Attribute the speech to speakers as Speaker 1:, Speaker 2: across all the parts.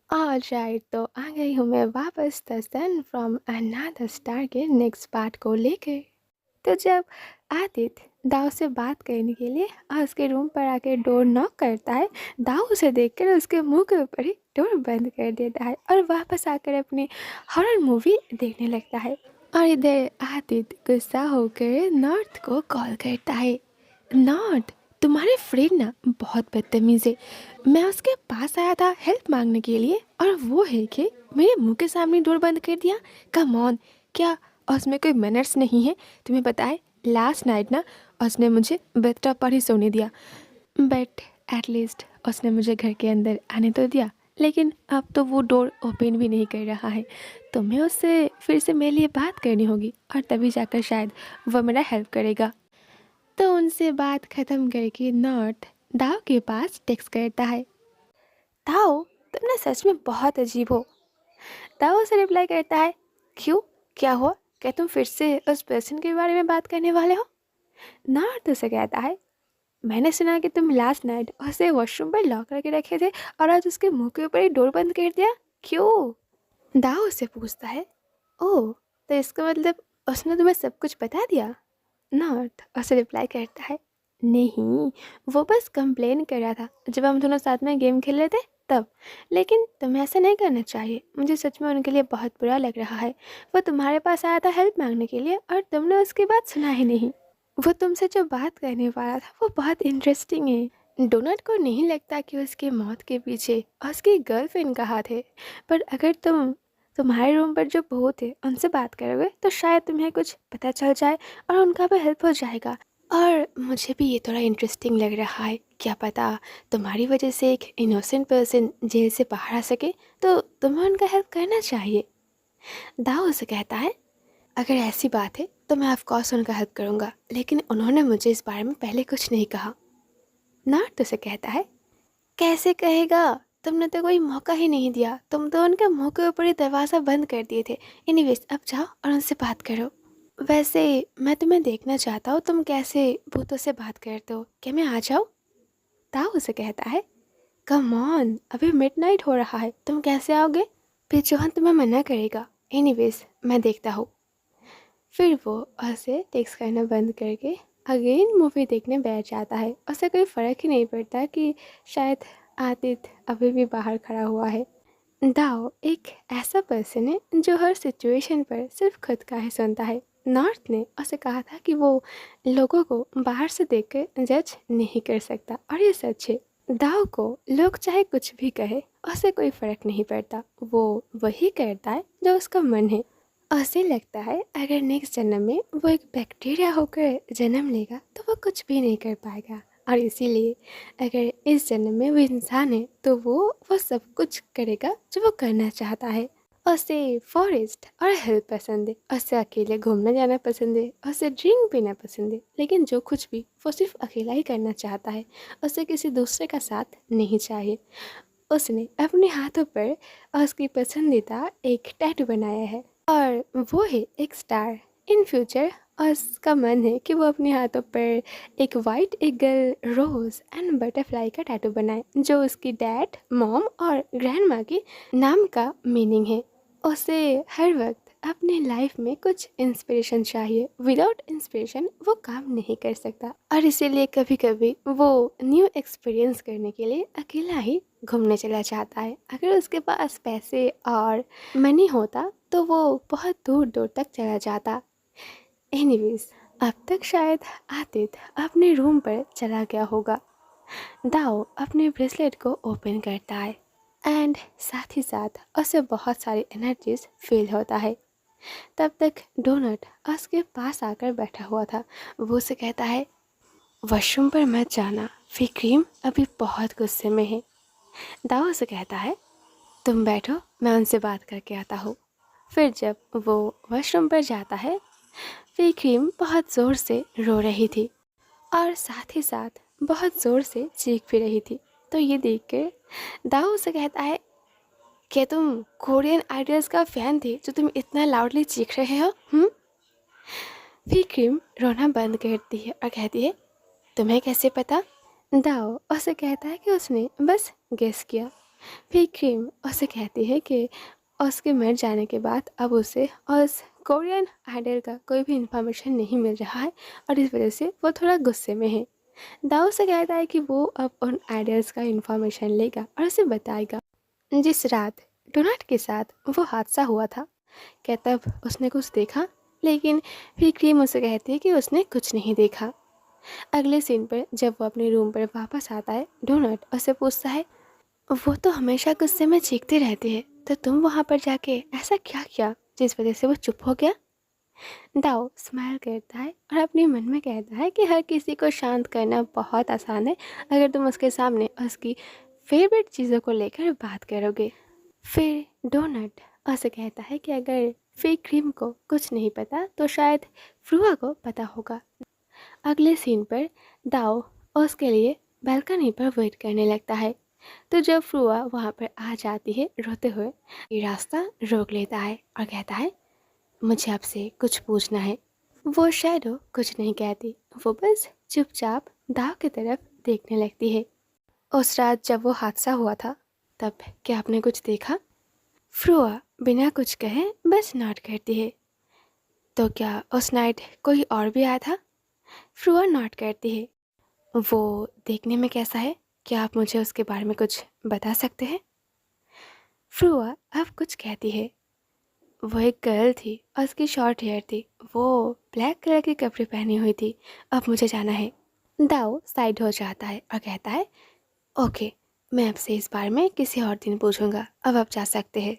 Speaker 1: Alright, तो आ गई हूँ मैं वापस the sun from another star के नेक्स्ट पार्ट को लेकर। तो जब आदित्य दाऊ से बात करने के लिए उसके रूम पर आके डोर नॉक करता है, दाऊ उसे देखकर उसके मुंह के ऊपर ही डोर बंद कर देता है और वापस आकर अपनी हॉरर मूवी देखने लगता है। और इधर आदित्य गुस्सा होकर नॉर्थ को कॉल करता है। नॉर्थ, तुम्हारे फ्रेंड ना बहुत बदतमीज़ है। मैं उसके पास आया था हेल्प मांगने के लिए और वो है कि मेरे मुंह के सामने डोर बंद कर दिया। कम ऑन, क्या उसमें कोई मैनर्स नहीं है? तुम्हें पता है लास्ट नाइट ना उसने मुझे बेडटॉप पर ही सोने दिया, बट एटलीस्ट उसने मुझे घर के अंदर आने तो दिया। लेकिन अब तो वो डोर ओपन भी नहीं कर रहा है। तुम्हें उससे फिर से मेरे लिए बात करनी होगी और तभी जाकर शायद वो मेरा हेल्प करेगा। तो उनसे बात ख़त्म करके नॉर्थ दाव के पास टेक्स्ट करता है। दाव, तुम ना सच में बहुत अजीब हो। दाव उसे रिप्लाई करता है, क्यों, क्या हुआ? क्या तुम फिर से उस पर्सन के बारे में बात करने वाले हो? नॉर्थ उसे कहता है, मैंने सुना कि तुम लास्ट नाइट उसे वॉशरूम पर लॉक करके रखे थे और आज उसके मुंह के ऊपर ही डोर बंद कर दिया, क्यों? दाव उससे पूछता है, ओह, तो इसका मतलब उसने तुम्हें सब कुछ बता दिया? नॉर्थ उसे रिप्लाई करता है, नहीं, वो बस कंप्लेन कर रहा था जब हम दोनों साथ में गेम खेल रहे थे तब। लेकिन तुम्हें ऐसा नहीं करना चाहिए, मुझे सच में उनके लिए बहुत बुरा लग रहा है। वो तुम्हारे पास आया था हेल्प मांगने के लिए और तुमने उसकी बात सुना ही नहीं। वो तुमसे जो बात करने वाला था वो बहुत इंटरेस्टिंग है। डोनट को नहीं लगता कि उसकी मौत के पीछे उसकी गर्लफ्रेंड का हाथ है, पर अगर तुम्हारे रूम पर जो भूत है उनसे बात करोगे तो शायद तुम्हें कुछ पता चल जाए और उनका भी हेल्प हो जाएगा। और मुझे भी ये थोड़ा इंटरेस्टिंग लग रहा है, क्या पता तुम्हारी वजह से एक इनोसेंट पर्सन जेल से बाहर आ सके, तो तुम्हें उनका हेल्प करना चाहिए। दाऊ उसे कहता है, अगर ऐसी बात है तो मैं ऑफकोर्स उनका हेल्प करूँगा, लेकिन उन्होंने मुझे इस बारे में पहले कुछ नहीं कहा। नॉर्थ उसे कहता है, कैसे कहेगा, तुमने तो कोई मौका ही नहीं दिया, तुम तो उनके मुंह के ऊपर ही दरवाज़ा बंद कर दिए थे। एनीवेज, अब जाओ और उनसे बात करो। वैसे मैं तुम्हें देखना चाहता हूँ तुम कैसे भूतों से बात करते हो, क्या मैं आ जाऊँ? ताऊ उसे कहता है, कम ऑन, अभी मिडनाइट हो रहा है, तुम कैसे आओगे? फिर जोहन तुम्हें मना करेगा। एनीवेज, मैं देखता हूँ। फिर वो उसे टेक्स्ट करना बंद करके अगेन मूवी देखने बैठ जाता है। उसे कोई फ़र्क ही नहीं पड़ता कि शायद आदित्य अभी भी बाहर खड़ा हुआ है। दाओ एक ऐसा पर्सन है जो हर सिचुएशन पर सिर्फ खुद का ही सुनता है। नॉर्थ ने उसे कहा था कि वो लोगों को बाहर से देखकर जज नहीं कर सकता, और ये सच है। दाव को लोग चाहे कुछ भी कहे उसे कोई फ़र्क नहीं पड़ता, वो वही करता है जो उसका मन है। उसे लगता है अगर नेक्स्ट जन्म में वो एक बैक्टीरिया होकर जन्म लेगा तो वो कुछ भी नहीं कर पाएगा, और इसीलिए अगर इस जन्म में वो इंसान है तो वो सब कुछ करेगा जो वो करना चाहता है। उसे फॉरेस्ट और हिल पसंद है, उसे अकेले घूमना जाना पसंद है, उसे ड्रिंक पीना पसंद है, लेकिन जो कुछ भी वो सिर्फ अकेला ही करना चाहता है, उसे किसी दूसरे का साथ नहीं चाहिए। उसने अपने हाथों पर उसकी पसंदीदा एक टैटू बनाया है और वो है एक स्टार। इन फ्यूचर उसका मन है कि वो अपने हाथों पर एक white eagle, rose and butterfly का टैटू बनाए जो उसकी डैड, मॉम और ग्रैंड माँ के नाम का मीनिंग है। उसे हर वक्त अपने लाइफ में कुछ इंस्पिरेशन चाहिए, विदाउट इंस्पिरेशन वो काम नहीं कर सकता, और इसीलिए कभी कभी वो न्यू एक्सपीरियंस करने के लिए अकेला ही घूमने चला जाता है। अगर उसके पास पैसे और मनी होता तो वो बहुत दूर दूर तक चला जाता। एनीवेज, अब तक शायद आदित्य अपने रूम पर चला गया होगा। दाओ अपने ब्रेसलेट को ओपन करता है एंड साथ ही साथ उसे बहुत सारी एनर्जीज फील होता है। तब तक डोनट उसके पास आकर बैठा हुआ था। वो उसे कहता है, वॉशरूम पर मत जाना, फिक्रीम अभी बहुत गुस्से में है। दाओ उसे कहता है, तुम बैठो, मैं उनसे बात करके आता हूँ। फिर जब वो वॉशरूम पर जाता है, फिक्रीम बहुत ज़ोर से रो रही थी और साथ ही साथ बहुत ज़ोर से चीख भी रही थी। तो ये देखकर दाऊ उसे कहता है, क्या तुम कोरियन आइडल्स का फ़ैन थे जो तुम इतना लाउडली चीख रहे हो? फिर क्रीम रोना बंद करती है और कहती है, तुम्हें कैसे पता? दाओ उसे कहता है कि उसने बस गेस किया। फिर क्रीम उसे कहती है कि उसके मर जाने के बाद अब उसे उस कोरियन आइडल का कोई भी इंफॉर्मेशन नहीं मिल रहा है और इस वजह से वो थोड़ा गुस्से में है। दाऊ से कहता है कि वो अब उन आइडल्स का इंफॉर्मेशन लेगा और उसे बताएगा। जिस रात डोनाल्ड के साथ वो हादसा हुआ था, क्या तब उसने कुछ देखा? लेकिन फिर क्रीम उसे कहती है कि उसने कुछ नहीं देखा। अगले सीन पर जब वो अपने रूम पर वापस आता है, डोनाल्ड उससे पूछता है, वो तो हमेशा गुस्से में चीखती रहती है, तो तुम वहाँ पर जाके ऐसा क्या किया जिस वजह से वो चुप हो गया? दाओ स्माइल करता है और अपने मन में कहता है कि हर किसी को शांत करना बहुत आसान है अगर तुम उसके सामने उसकी फेवरेट चीज़ों को लेकर बात करोगे। फिर डोनट उसे कहता है कि अगर फिर क्रीम को कुछ नहीं पता तो शायद फ्रुआ को पता होगा। अगले सीन पर दाओ उसके लिए बालकनी पर वेट करने लगता है। तो जब फ्रुआ वहाँ पर आ जाती है रोते हुए, ये रास्ता रोक लेता है और कहता है, मुझे आपसे कुछ पूछना है। वो शैडो कुछ नहीं कहती, वो बस चुपचाप दाव की तरफ देखने लगती है। उस रात जब वो हादसा हुआ था, तब क्या आपने कुछ देखा? फ्रुआ बिना कुछ कहे बस नॉट करती है। तो क्या उस नाइट कोई और भी आया था? फ्रुआ नॉट करती है। वो देखने में कैसा है? क्या आप मुझे उसके बारे में कुछ बता सकते हैं? फ्रुआ अब कुछ कहती है। वो एक गर्ल थी और उसकी शॉर्ट हेयर थी, वो ब्लैक कलर के कपड़े पहनी हुई थी। अब मुझे जाना है। दाओ साइड हो जाता है और कहता है, ओके, मैं आपसे इस बारे में किसी और दिन पूछूंगा, अब आप जा सकते हैं।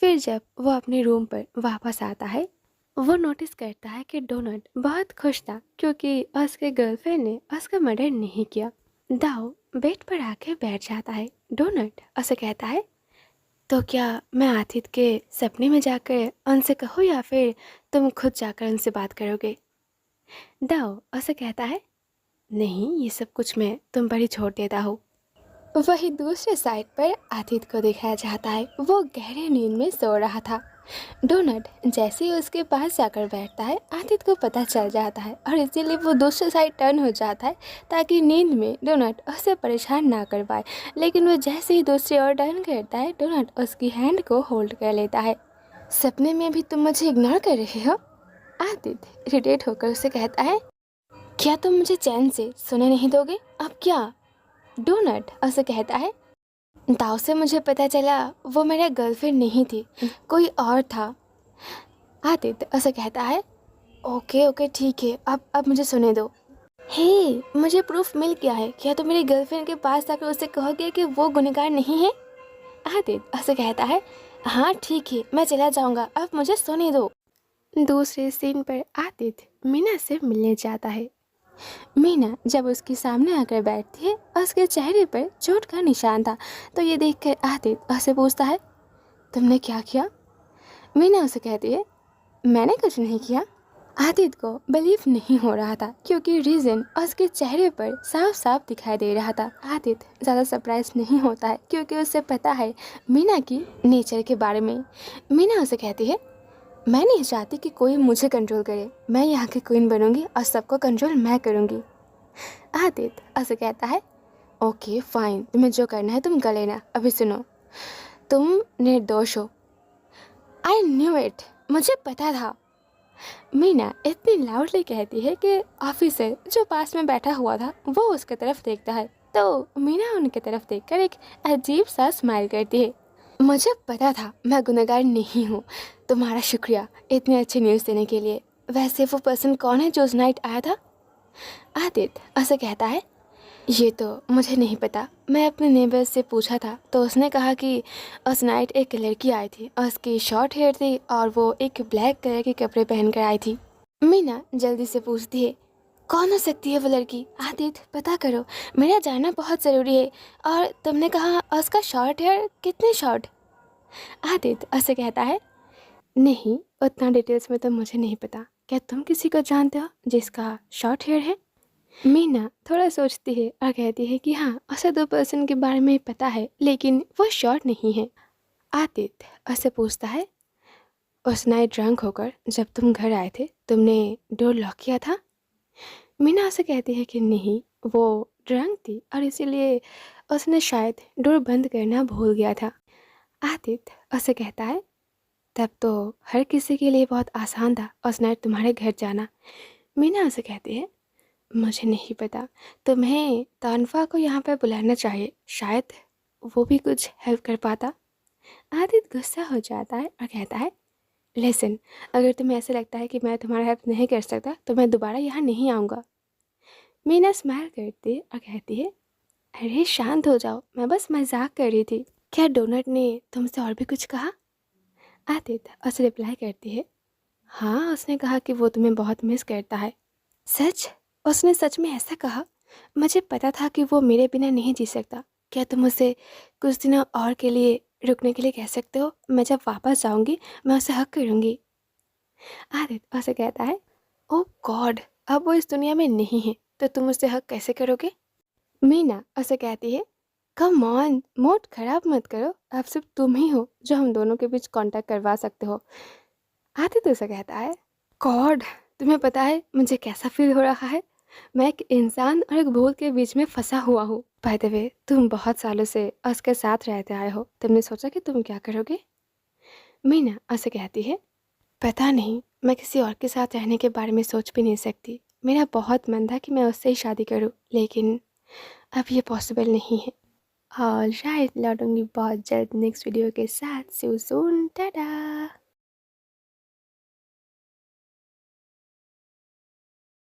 Speaker 1: फिर जब वो अपने रूम पर वापस आता है, वो नोटिस करता है कि डोनट बहुत खुश था क्योंकि उसके गर्लफ्रेंड ने उसका मर्डर नहीं किया। दाओ बेड पर आके बैठ जाता है। डोनट उसे कहता है, तो क्या मैं आतिथ के सपने में जाकर उनसे कहूँ या फिर तुम खुद जाकर उनसे बात करोगे? दाओ उसे कहता है, नहीं, ये सब कुछ मैं तुम पर ही छोड़ देता हूँ। वही दूसरे साइड पर आतिथ को दिखाया जाता है। वो गहरे नींद में सो रहा था। डोनट जैसे ही उसके पास जाकर बैठता है, आतिथ को पता चल जाता है और इसीलिए वो दूसरे साइड टर्न हो जाता है ताकि नींद में डोनट उसे परेशान ना कर पाए। लेकिन वो जैसे ही दूसरी ओर टर्न करता है, डोनट उसकी हैंड को होल्ड कर लेता है। सपने में भी तुम मुझे इग्नोर कर रहे हो? आतिथ इरिटेट होकर उसे कहता है, क्या तुम मुझे चैन से सोने नहीं दोगे? अब क्या? डोनट उसे कहता है, दाव से मुझे पता चला वो मेरा गर्लफ्रेंड नहीं थी, कोई और था। आदित्य उसे कहता है, ओके ओके ठीक है, अब मुझे सुने दो। हे, मुझे प्रूफ मिल गया है, क्या तुम मेरी गर्लफ्रेंड के पास जाकर उसे कहोगे कि वो गुनहगार नहीं है? आदित्य उसे कहता है, हाँ ठीक है, मैं चला जाऊंगा, अब मुझे सोने दो। दूसरे सीन पर आदित्य मीना से मिलने जाता है। मीना जब उसके सामने आकर बैठती है, उसके चेहरे पर चोट का निशान था। तो ये देखकर आदित्य उससे पूछता है, तुमने क्या किया? मीना उसे कहती है, मैंने कुछ नहीं किया। आदित्य को बिलीव नहीं हो रहा था क्योंकि रीज़न उसके चेहरे पर साफ साफ दिखाई दे रहा था। आदित्य ज़्यादा सरप्राइज नहीं होता है क्योंकि उसे पता है मीना की नेचर के बारे में। मीना उसे कहती है, मैं नहीं चाहती कि कोई मुझे कंट्रोल करे, मैं यहाँ की क्वीन बनूंगी और सबको कंट्रोल मैं करूँगी। आदित्य उसे कहता है, ओके फाइन, तुम्हें जो करना है तुम कर लेना। अभी सुनो, तुम निर्दोष हो। आई न्यू इट, मुझे पता था। मीना इतनी लाउडली कहती है कि ऑफिसर जो पास में बैठा हुआ था वो उसकी तरफ देखता है। तो मीना उनकी तरफ देखकर एक अजीब सा स्माइल करती है। मुझे पता था मैं गुनहगार नहीं हूँ। तुम्हारा शुक्रिया इतनी अच्छी न्यूज़ देने के लिए। वैसे वो पर्सन कौन है जो उस नाइट आया था? आदित्य ऐसे कहता है, ये तो मुझे नहीं पता, मैं अपने नेबर से पूछा था तो उसने कहा कि उस नाइट एक लड़की आई थी और उसकी शॉर्ट हेयर थी और वो एक ब्लैक कलर के कपड़े पहन कर आई थी। मीना जल्दी से पूछती है, कौन हो सकती है वो लड़की? आदित्य पता करो, मेरा जानना बहुत ज़रूरी है। और तुमने कहा उसका शॉर्ट हेयर, कितने शॉर्ट? आदित्य ऐसे कहता है, नहीं, उतना डिटेल्स में तो मुझे नहीं पता। क्या तुम किसी को जानते हो जिसका शॉर्ट हेयर है? मीना थोड़ा सोचती है और कहती है कि हाँ, उसे 2% के बारे में पता है लेकिन वो शॉर्ट नहीं है। आदित्य उसे पूछता है, उस नाइट ड्रंक होकर जब तुम घर आए थे तुमने डोर लॉक किया था? मीना उसे कहती है कि नहीं, वो ड्रंक थी और इसीलिए उसने शायद डोर बंद करना भूल गया था। आदित्य उसे कहता है, तब तो हर किसी के लिए बहुत आसान था उस नाइट तुम्हारे घर जाना। मीना उसे कहती है, मुझे नहीं पता, तुम्हें तानफा को यहाँ पर बुलाना चाहिए, शायद वो भी कुछ हेल्प कर पाता। आदित्य गुस्सा हो जाता है और कहता है, लिसन, अगर तुम्हें ऐसा लगता है कि मैं तुम्हारा हेल्प नहीं कर सकता तो मैं दोबारा यहाँ नहीं आऊँगा। मीना स्माइल करती है और कहती है, अरे शांत हो जाओ, मैं बस मजाक कर रही थी। क्या डोनट ने तुमसे और भी कुछ कहा? आदित्य उसे रिप्लाई करती है, हाँ, उसने कहा कि वो तुम्हें बहुत मिस करता है। सच? उसने सच में ऐसा कहा? मुझे पता था कि वो मेरे बिना नहीं जी सकता। क्या तुम उसे कुछ दिनों और के लिए रुकने के लिए कह सकते हो? मैं जब वापस जाऊंगी मैं उसे हक करूंगी। आदित्य उसे कहता है, ओह गॉड, अब वो इस दुनिया में नहीं है तो तुम उससे हक कैसे करोगे? मीना उसे कहती है, कम ऑन, मूड खराब मत करो, अब सिर्फ तुम ही हो जो हम दोनों के बीच कांटेक्ट करवा सकते हो। आदित्य उसे कहता है, गॉड, तुम्हें पता है मुझे कैसा फील हो रहा है? मैं एक इंसान और एक भूत के बीच में फंसा हुआ हूँ। बाय द वे, तुम बहुत सालों से उसके साथ रहते आए हो, तुमने सोचा कि तुम क्या करोगे? मीना उसे कहती है, पता नहीं, मैं किसी और के साथ रहने के बारे में सोच भी नहीं सकती। मेरा बहुत मन था कि मैं उससे ही शादी करूँ, लेकिन अब ये पॉसिबल नहीं है। और शायद लौटूंगी बहुत जल्द नेक्स्ट वीडियो के साथ। सी यू सून, टाटा।